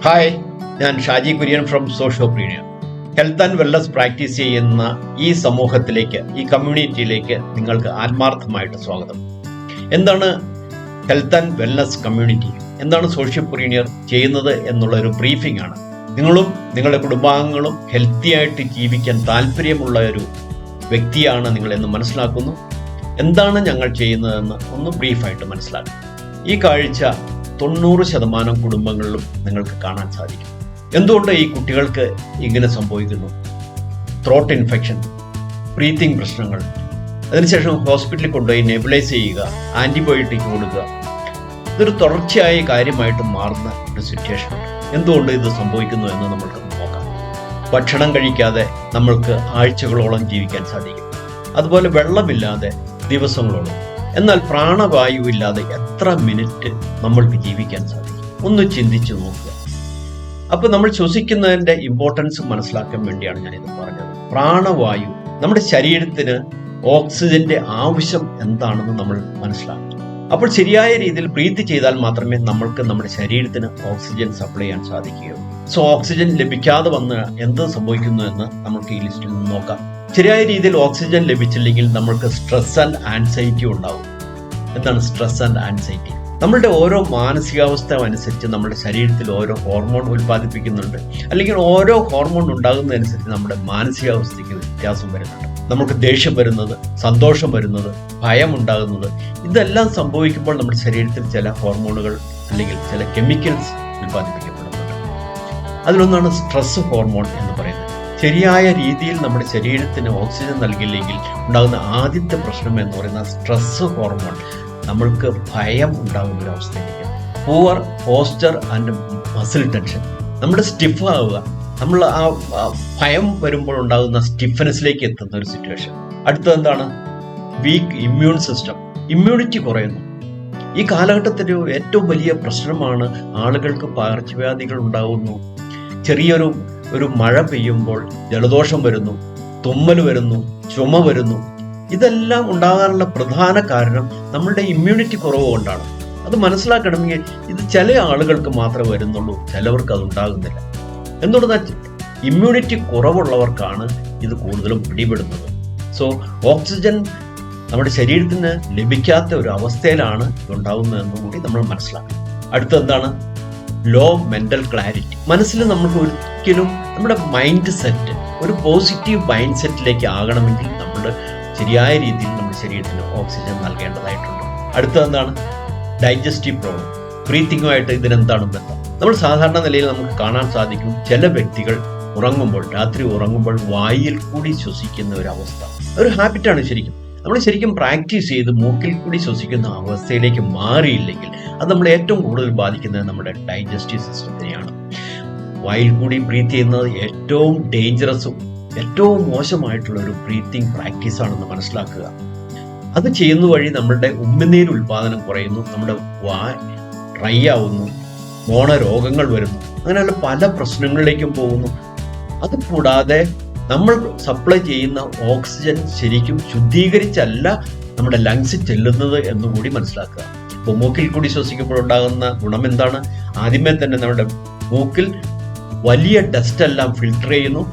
Hi, ഞാൻ Shaji Kurian from sociopreneur. Health and wellness practice ചെയ്യുന്ന ഈ സമൂഹത്തിലേക്ക്, ഈ കമ്മ്യൂണിറ്റിയിലേക്ക് നിങ്ങൾക്ക് ആത്മാർത്ഥമായിട്ട് സ്വാഗതം. എന്താണ് ഹെൽത്ത് ആൻഡ് വെൽനസ് കമ്മ്യൂണിറ്റി, എന്താണ് സോഷ്യോപ്രീനിയർ ചെയ്യുന്നത് എന്നുള്ള ഒരു ബ്രീഫിംഗ് ആണ്. നിങ്ങളും നിങ്ങളുടെ കുടുംബാംഗങ്ങളും ഹെൽത്തി ആയിട്ട് ജീവിക്കാൻ താല്പര്യമുള്ള ഒരു വ്യക്തിയാണ് നിങ്ങളെന്ന് മനസ്സിലാക്കുന്നു. എന്താണ് ഞങ്ങൾ ചെയ്യുന്നതെന്ന് ഒന്ന് ബ്രീഫായിട്ട് മനസ്സിലാക്കും. ഈ കാഴ്ച 90% കുടുംബങ്ങളിലും നിങ്ങൾക്ക് കാണാൻ സാധിക്കും. എന്തുകൊണ്ട് ഈ കുട്ടികൾക്ക് ഇങ്ങനെ സംഭവിക്കുന്നു? ത്രോട്ട് ഇൻഫെക്ഷൻ, ബ്രീത്തിങ് പ്രശ്നങ്ങൾ, അതിനുശേഷം ഹോസ്പിറ്റലിൽ കൊണ്ടുപോയി നെബുലൈസ് ചെയ്യുക, ആൻറ്റിബയോട്ടിക് കൊടുക്കുക. ഇതൊരു തുടർച്ചയായ കാര്യമായിട്ട് മാറുന്ന ഒരു സിറ്റുവേഷൻ ഉണ്ട്. എന്തുകൊണ്ട് ഇത് സംഭവിക്കുന്നു എന്ന് നമ്മൾക്ക് നോക്കാം. ഭക്ഷണം കഴിക്കാതെ നമ്മൾക്ക് ആഴ്ചകളോളം ജീവിക്കാൻ സാധിക്കും. അതുപോലെ വെള്ളമില്ലാതെ ദിവസങ്ങളോളം. എന്നാൽ പ്രാണവായുവില്ലാതെ എത്ര മിനിറ്റ് നമ്മൾക്ക് ജീവിക്കാൻ സാധിക്കും? ഒന്ന് ചിന്തിച്ചു നോക്കുക. അപ്പൊ നമ്മൾ ശ്വസിക്കുന്നതിന്റെ ഇമ്പോർട്ടൻസ് മനസ്സിലാക്കാൻ വേണ്ടിയാണ് ഞാനിത് പറഞ്ഞത്. പ്രാണവായു, നമ്മുടെ ശരീരത്തിന് ഓക്സിജന്റെ ആവശ്യം എന്താണെന്ന് നമ്മൾ മനസ്സിലാക്കണം. അപ്പോൾ ശരിയായ രീതിയിൽ ബ്രീത്ത് ചെയ്താൽ മാത്രമേ നമ്മൾക്ക് നമ്മുടെ ശരീരത്തിന് ഓക്സിജൻ സപ്ലൈ ചെയ്യാൻ സാധിക്കുകയുള്ളൂ. സോ ഓക്സിജൻ ലഭിക്കാതെ വന്ന് എന്ത് സംഭവിക്കുന്നു എന്ന് നമുക്ക് ഈ ലിസ്റ്റിൽ നിന്ന് നോക്കാം. ശരിയായ രീതിയിൽ ഓക്സിജൻ ലഭിച്ചില്ലെങ്കിൽ നമ്മൾക്ക് സ്ട്രെസ് ആൻഡ് ആൻസൈറ്റി ഉണ്ടാവും. എന്താണ് സ്ട്രെസ് ആൻഡ് ആൻസൈറ്റി? നമ്മളുടെ ഓരോ മാനസികാവസ്ഥ അനുസരിച്ച് നമ്മുടെ ശരീരത്തിൽ ഓരോ ഹോർമോൺ ഉൽപ്പാദിപ്പിക്കുന്നുണ്ട്, അല്ലെങ്കിൽ ഓരോ ഹോർമോൺ ഉണ്ടാകുന്നതനുസരിച്ച് നമ്മുടെ മാനസികാവസ്ഥയ്ക്ക് വ്യത്യാസം വരുന്നുണ്ട്. നമുക്ക് ദേഷ്യം വരുന്നത്, സന്തോഷം വരുന്നത്, ഭയം ഉണ്ടാകുന്നത്, ഇതെല്ലാം സംഭവിക്കുമ്പോൾ നമ്മുടെ ശരീരത്തിൽ ചില ഹോർമോണുകൾ അല്ലെങ്കിൽ ചില കെമിക്കൽസ് ഉൽപ്പാദിപ്പിക്കപ്പെടുന്നുണ്ട്. അതിലൊന്നാണ് സ്ട്രെസ് ഹോർമോൺ എന്ന് പറയുന്നത്. ശരിയായ രീതിയിൽ നമ്മുടെ ശരീരത്തിന് ഓക്സിജൻ നൽകില്ലെങ്കിൽ ഉണ്ടാകുന്ന ആദ്യത്തെ പ്രശ്നം എന്ന് പറയുന്ന സ്ട്രെസ് ഹോർമോൺ. നമ്മൾക്ക് ഭയം ഉണ്ടാകുന്ന ഒരു അവസ്ഥയിലേക്ക്, poor posture and muscle tension, നമ്മുടെ സ്റ്റിഫ് ആവുക, നമ്മൾ ആ ഭയം വരുമ്പോൾ ഉണ്ടാകുന്ന സ്റ്റിഫ്നെസ്സിലേക്ക് എത്തുന്ന ഒരു സിറ്റുവേഷൻ. അടുത്തത് എന്താണ്? വീക്ക് ഇമ്മ്യൂൺ സിസ്റ്റം, ഇമ്മ്യൂണിറ്റി കുറയുന്നു. ഈ കാലഘട്ടത്തിൻ്റെ ഏറ്റവും വലിയ പ്രശ്നമാണ് ആളുകൾക്ക് പകർച്ചവ്യാധികൾ ഉണ്ടാകുന്നു. ചെറിയൊരു മഴ പെയ്യുമ്പോൾ ജലദോഷം വരുന്നു, തുമ്മൽ വരുന്നു, ചുമ വരുന്നു. ഇതെല്ലാം ഉണ്ടാകാനുള്ള പ്രധാന കാരണം നമ്മളുടെ ഇമ്മ്യൂണിറ്റി കുറവ് കൊണ്ടാണ്. അത് മനസ്സിലാക്കണമെങ്കിൽ ഇത് ചില ആളുകൾക്ക് മാത്രമേ വരുന്നുള്ളൂ, ചിലവർക്ക് അത് ഉണ്ടാകുന്നില്ല. എന്തുകൊണ്ടെന്നാൽ ഇമ്മ്യൂണിറ്റി കുറവുള്ളവർക്കാണ് ഇത് കൂടുതലും പിടിപെടുന്നത്. സോ ഓക്സിജൻ നമ്മുടെ ശരീരത്തിന് ലഭിക്കാത്ത ഒരു അവസ്ഥയിലാണ് ഇതുണ്ടാകുന്നതെന്നും കൂടി നമ്മൾ മനസ്സിലാക്കണം. അടുത്തത് എന്താണ്? Low mental clarity. മനസ്സിൽ നമുക്ക് ഒരിക്കലും നമ്മുടെ മൈൻഡ് സെറ്റ് ഒരു പോസിറ്റീവ് മൈൻഡ് സെറ്റിലേക്ക് ആകണമെങ്കിൽ നമ്മൾ ശരിയായ രീതിയിൽ നമ്മുടെ ശരീരത്തിന് ഓക്സിജൻ നൽകേണ്ടതായിട്ടുണ്ട്. അടുത്തത് എന്താണ്? Digestive problem. ബ്രീത്തിങ്ങുമായിട്ട് ഇതിനെന്താണ് ബന്ധം? നമ്മൾ സാധാരണ നിലയിൽ നമുക്ക് കാണാൻ സാധിക്കും, ചില വ്യക്തികൾ രാത്രി ഉറങ്ങുമ്പോൾ വായിൽ കൂടി ശ്വസിക്കുന്ന ഒരു അവസ്ഥ. ഒരു ഹാബിറ്റാണ് ശരിക്കും. നമ്മൾ ശരിക്കും പ്രാക്ടീസ് ചെയ്ത് മൂക്കിൽ കൂടി ശ്വസിക്കുന്ന അവസ്ഥയിലേക്ക് മാറിയില്ലെങ്കിൽ അത് നമ്മളെ ഏറ്റവും കൂടുതൽ ബാധിക്കുന്നത് നമ്മുടെ ഡൈജസ്റ്റീവ് സിസ്റ്റത്തിനെയാണ്. വായിൽ കൂടി ബ്രീത്ത് ചെയ്യുന്നത് ഏറ്റവും ഡേഞ്ചറസും ഏറ്റവും മോശമായിട്ടുള്ള ഒരു ബ്രീത്തിങ് പ്രാക്ടീസ് ആണെന്ന് മനസ്സിലാക്കുക. അത് ചെയ്യുന്ന വഴി നമ്മളുടെ ഉമിനീർ ഉൽപാദനം കുറയുന്നു, നമ്മുടെ വായ് ഡ്രൈ ആവുന്നു, മോണരോഗങ്ങൾ വരുന്നു, അങ്ങനെയുള്ള പല പ്രശ്നങ്ങളിലേക്കും പോകുന്നു. അതുകൂടാതെ നമ്മൾ സപ്ലൈ ചെയ്യുന്ന ഓക്സിജൻ ശരിക്കും ശുദ്ധീകരിച്ചല്ല നമ്മുടെ ലങ്സിൽ ചെല്ലുന്നത് എന്നുകൂടി മനസ്സിലാക്കുക. അപ്പോൾ മൂക്കിൽ കൂടി ശ്വസിക്കുമ്പോൾ ഉണ്ടാകുന്ന ഗുണം എന്താണ്? ആദ്യമേ തന്നെ നമ്മുടെ മൂക്കിൽ വലിയ ഡസ്റ്റ് എല്ലാം ഫിൽട്ടർ ചെയ്യുന്നു.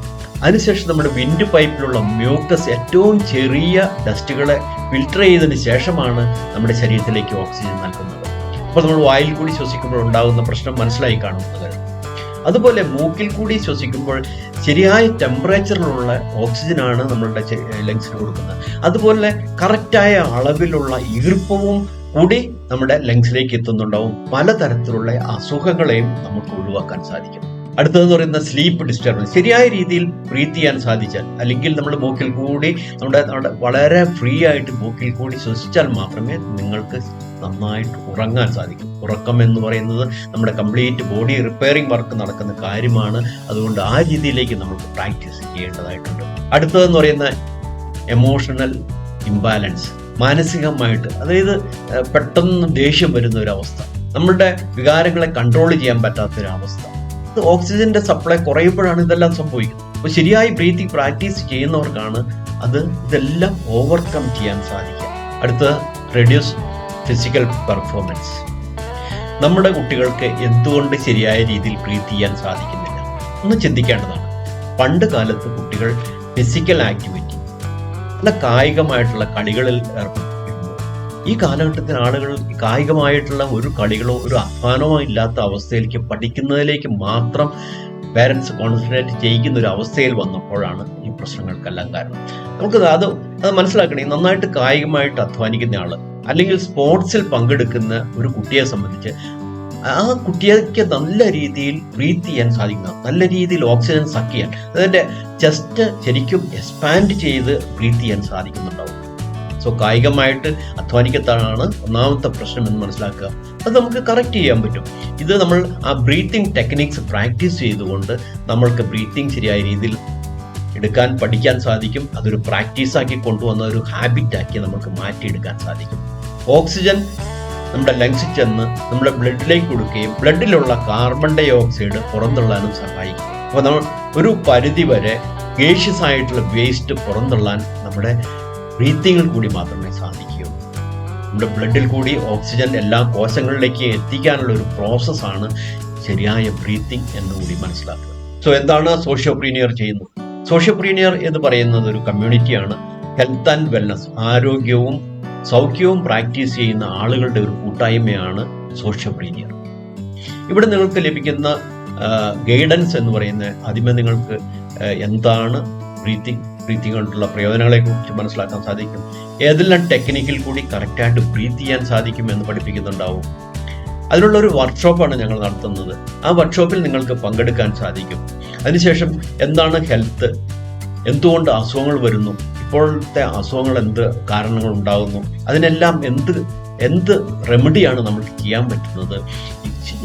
അതിനുശേഷം നമ്മുടെ വിൻഡ് പൈപ്പിലുള്ള മ്യൂക്കസ്, ഏറ്റവും ചെറിയ ഡസ്റ്റുകളെ ഫിൽട്ടർ ചെയ്തതിന് ശേഷമാണ് നമ്മുടെ ശരീരത്തിലേക്ക് ഓക്സിജൻ നൽകുന്നത്. അപ്പോൾ നമ്മൾ വായിൽ കൂടി ശ്വസിക്കുമ്പോൾ ഉണ്ടാകുന്ന പ്രശ്നം മനസ്സിലായി കാണുന്നത്. അതുപോലെ മൂക്കിൽ കൂടി ശ്വസിക്കുമ്പോൾ ശരിയായ ടെമ്പറേച്ചറിലുള്ള ഓക്സിജനാണ് നമ്മളുടെ ലങ്സിന് കൊടുക്കുന്നത്. അതുപോലെ കറക്റ്റായ അളവിലുള്ള ഈർപ്പവും കൂടി നമ്മുടെ ലങ്സിലേക്ക് എത്തുന്നുണ്ടാവും. പലതരത്തിലുള്ള അസുഖങ്ങളെയും നമുക്ക് ഒഴിവാക്കാൻ സാധിക്കും. അടുത്തതെന്ന് പറയുന്ന സ്ലീപ്പ് ഡിസ്റ്റർബൻസ്. ശരിയായ രീതിയിൽ ബ്രീത്ത് ചെയ്യാൻ സാധിച്ചാൽ, അല്ലെങ്കിൽ നമ്മൾ മൂക്കിൽ കൂടി നമ്മുടെ വളരെ ഫ്രീ ആയിട്ട് മൂക്കിൽ കൂടി ശ്വസിച്ചാൽ മാത്രമേ നിങ്ങൾക്ക് നന്നായിട്ട് ഉറങ്ങാൻ സാധിക്കും. ഉറക്കം എന്ന് പറയുന്നത് നമ്മുടെ കംപ്ലീറ്റ് ബോഡി റിപ്പയറിംഗ് വർക്ക് നടക്കുന്ന കാര്യമാണ്. അതുകൊണ്ട് ആ രീതിയിലേക്ക് നമുക്ക് പ്രാക്ടീസ് ചെയ്യേണ്ടതായിട്ടുണ്ട്. അടുത്തതെന്ന് പറയുന്ന എമോഷണൽ ഇംബാലൻസ്, മാനസികമായിട്ട്, അതായത് പെട്ടെന്ന് ദേഷ്യം വരുന്ന ഒരവസ്ഥ, നമ്മളുടെ വികാരങ്ങളെ കൺട്രോൾ ചെയ്യാൻ പറ്റാത്തൊരവസ്ഥ. ഓക്സിജന്റെ സപ്ലൈ കുറയുമ്പോഴാണ് ഇതെല്ലാം സംഭവിക്കുന്നത്. അപ്പോൾ ശരിയായി ബ്രീത്തിങ് പ്രാക്ടീസ് ചെയ്യുന്നവർക്കാണ് ഇതെല്ലാം ഓവർകം ചെയ്യാൻ സാധിക്കുക. അടുത്ത റെഡ്യൂസ് ഫിസിക്കൽ പെർഫോമൻസ്. നമ്മുടെ കുട്ടികൾക്ക് എന്തുകൊണ്ട് ശരിയായ രീതിയിൽ ബ്രീത്ത് ചെയ്യാൻ സാധിക്കുന്നില്ല? ഒന്ന് ചിന്തിക്കേണ്ടതാണ്. പണ്ട് കാലത്ത് കുട്ടികൾ ഫിസിക്കൽ ആക്ടിവിറ്റി, നല്ല കായികമായിട്ടുള്ള കളികളിൽ ഏർപ്പെട്ടിരുന്നു. ഈ കാലഘട്ടത്തിൽ ആളുകൾ കായികമായിട്ടുള്ള ഒരു കളികളോ ഒരു അധ്വാനമോ ഇല്ലാത്ത അവസ്ഥയിലേക്ക് പഠിക്കുന്നതിലേക്ക് മാത്രം പേരൻസ് കോൺസെൻട്രേറ്റ് ചെയ്യുന്ന ഒരു അവസ്ഥയിൽ വന്നപ്പോഴാണ് ഈ പ്രശ്നങ്ങൾക്കെല്ലാം കാരണം. അത് മനസ്സിലാക്കണേ. നന്നായിട്ട് കായികമായിട്ട് അധ്വാനിക്കുന്ന ആള് അല്ലെങ്കിൽ സ്പോർട്സിൽ പങ്കെടുക്കുന്ന ഒരു കുട്ടിയെ സംബന്ധിച്ച് ആ കുട്ടിക്ക് നല്ല രീതിയിൽ ബ്രീത്ത് ചെയ്യാൻ സാധിക്കുന്ന, നല്ല രീതിയിൽ ഓക്സിജൻ സക്ക് ചെയ്യാൻ, അതിൻ്റെ ചെസ്റ്റ് ശരിക്കും എക്സ്പാൻഡ് ചെയ്ത് ബ്രീത്ത് ചെയ്യാൻ സാധിക്കുന്നുണ്ടാവും. സോ കായികമായിട്ട് അധ്വാനിക്കത്താണ് ഒന്നാമത്തെ പ്രശ്നം എന്ന് മനസ്സിലാക്കുക. അത് നമുക്ക് കറക്റ്റ് ചെയ്യാൻ പറ്റും. ഇത് നമ്മൾ ആ ബ്രീത്തിങ് ടെക്നിക്സ് പ്രാക്ടീസ് ചെയ്തുകൊണ്ട് നമ്മൾക്ക് ബ്രീത്തിങ് ശരിയായ രീതിയിൽ എടുക്കാൻ പഠിക്കാൻ സാധിക്കും. അതൊരു പ്രാക്ടീസാക്കി കൊണ്ടുവന്ന ഒരു ഹാബിറ്റാക്കി നമുക്ക് മാറ്റിയെടുക്കാൻ സാധിക്കും. ഓക്സിജൻ നമ്മുടെ ലങ്സിൽ ചെന്ന് നമ്മുടെ ബ്ലഡിലേക്ക് കൊടുക്കുകയും ബ്ലഡിലുള്ള കാർബൺ ഡൈ ഓക്സൈഡ് പുറന്തള്ളാനും സഹായിക്കും. അപ്പോൾ നമ്മൾ ഒരു പരിധി വരെ ഗേഷ്യസ് ആയിട്ടുള്ള വേസ്റ്റ് പുറന്തള്ളാൻ നമ്മുടെ ബ്രീത്തിങ്ങിൽ കൂടി മാത്രമേ സാധിക്കൂ. നമ്മുടെ ബ്ലഡിൽ കൂടി ഓക്സിജൻ എല്ലാ കോശങ്ങളിലേക്ക് എത്തിക്കാനുള്ള ഒരു പ്രോസസ്സാണ് ശരിയായ ബ്രീത്തിങ് എന്നുകൂടി മനസ്സിലാക്കുക. സോ എന്താണ് സോഷ്യോപ്രീനിയർ ചെയ്യുന്നത്? സോഷ്യോപ്രീനിയർ എന്ന് പറയുന്നത് ഒരു കമ്മ്യൂണിറ്റിയാണ്. ഹെൽത്ത് ആൻഡ് വെൽനസ്, ആരോഗ്യവും സൗഖ്യവും പ്രാക്ടീസ് ചെയ്യുന്ന ആളുകളുടെ ഒരു കൂട്ടായ്മയാണ് സോഷ്യോപ്രീനിയർ. ഇവിടെ നിങ്ങൾക്ക് ലഭിക്കുന്ന ഗൈഡൻസ് എന്ന് പറയുന്ന ആദ്യമേ നിങ്ങൾക്ക് എന്താണ് ബ്രീത്തിങ് കൊണ്ടുള്ള പ്രയോജനങ്ങളെ കുറിച്ച് മനസ്സിലാക്കാൻ സാധിക്കും. ഏതെല്ലാം ടെക്നിക്കിൽ കൂടി കറക്റ്റായിട്ട് ബ്രീത്ത് ചെയ്യാൻ സാധിക്കും എന്ന് പഠിപ്പിക്കുന്നുണ്ടാവും. അതിനുള്ള ഒരു വർക്ക്ഷോപ്പാണ് ഞങ്ങൾ നടത്തുന്നത്. ആ വർക്ക്ഷോപ്പിൽ നിങ്ങൾക്ക് പങ്കെടുക്കാൻ സാധിക്കും. അതിനുശേഷം എന്താണ് ഹെൽത്ത്, എന്തുകൊണ്ട് അസുഖങ്ങൾ വരുന്നു, ഇപ്പോഴത്തെ അസുഖങ്ങൾ എന്ത് കാരണങ്ങൾ ഉണ്ടാകുന്നു, അതിനെല്ലാം എന്ത് റെമഡിയാണ് നമുക്ക് ചെയ്യാൻ പറ്റുന്നത്,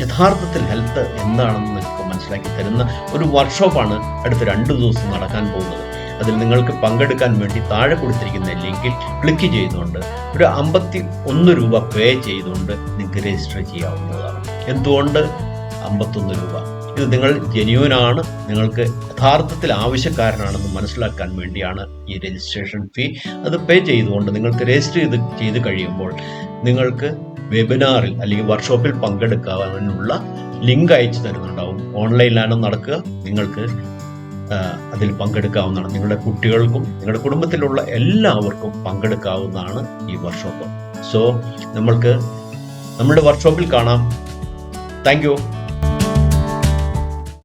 യഥാർത്ഥത്തിൽ ഹെൽത്ത് എന്താണെന്ന് നിങ്ങൾക്ക് മനസ്സിലാക്കി തരുന്ന ഒരു വർക്ക്ഷോപ്പാണ് അടുത്ത 2 ദിവസം നടക്കാൻ പോകുന്നത്. അതിൽ നിങ്ങൾക്ക് പങ്കെടുക്കാൻ വേണ്ടി താഴെ കൊടുത്തിരിക്കുന്ന ലിങ്കിൽ ക്ലിക്ക് ചെയ്തുകൊണ്ട് ഒരു 51 രൂപ പേ ചെയ്തുകൊണ്ട് നിങ്ങൾക്ക് രജിസ്റ്റർ ചെയ്യാവുന്നതാണ്. എന്തുകൊണ്ട് 51 രൂപ? ഇത് നിങ്ങൾ ജെന്യൂനാണ്, നിങ്ങൾക്ക് യഥാർത്ഥത്തിൽ ആവശ്യക്കാരനാണെന്ന് മനസ്സിലാക്കാൻ വേണ്ടിയാണ് ഈ രജിസ്ട്രേഷൻ ഫീ. അത് പേ ചെയ്തുകൊണ്ട് നിങ്ങൾക്ക് രജിസ്റ്റർ ചെയ്ത് കഴിയുമ്പോൾ നിങ്ങൾക്ക് വെബിനാറിൽ അല്ലെങ്കിൽ വർക്ക്ഷോപ്പിൽ പങ്കെടുക്കാനുള്ള ലിങ്ക് അയച്ചു തരുന്നുണ്ടാവും. ഓൺലൈനിലാണ് നടക്കുക. നിങ്ങൾക്ക് അതിൽ പങ്കെടുക്കാവുന്നതാണ്. നിങ്ങളുടെ കുട്ടികൾക്കും നിങ്ങളുടെ കുടുംബത്തിലുള്ള എല്ലാവർക്കും പങ്കെടുക്കാവുന്നതാണ് ഈ വർക്ക്ഷോപ്പ്. സോ നമ്മൾക്ക് നമ്മുടെ വർക്ക്ഷോപ്പിൽ കാണാം. Thank you.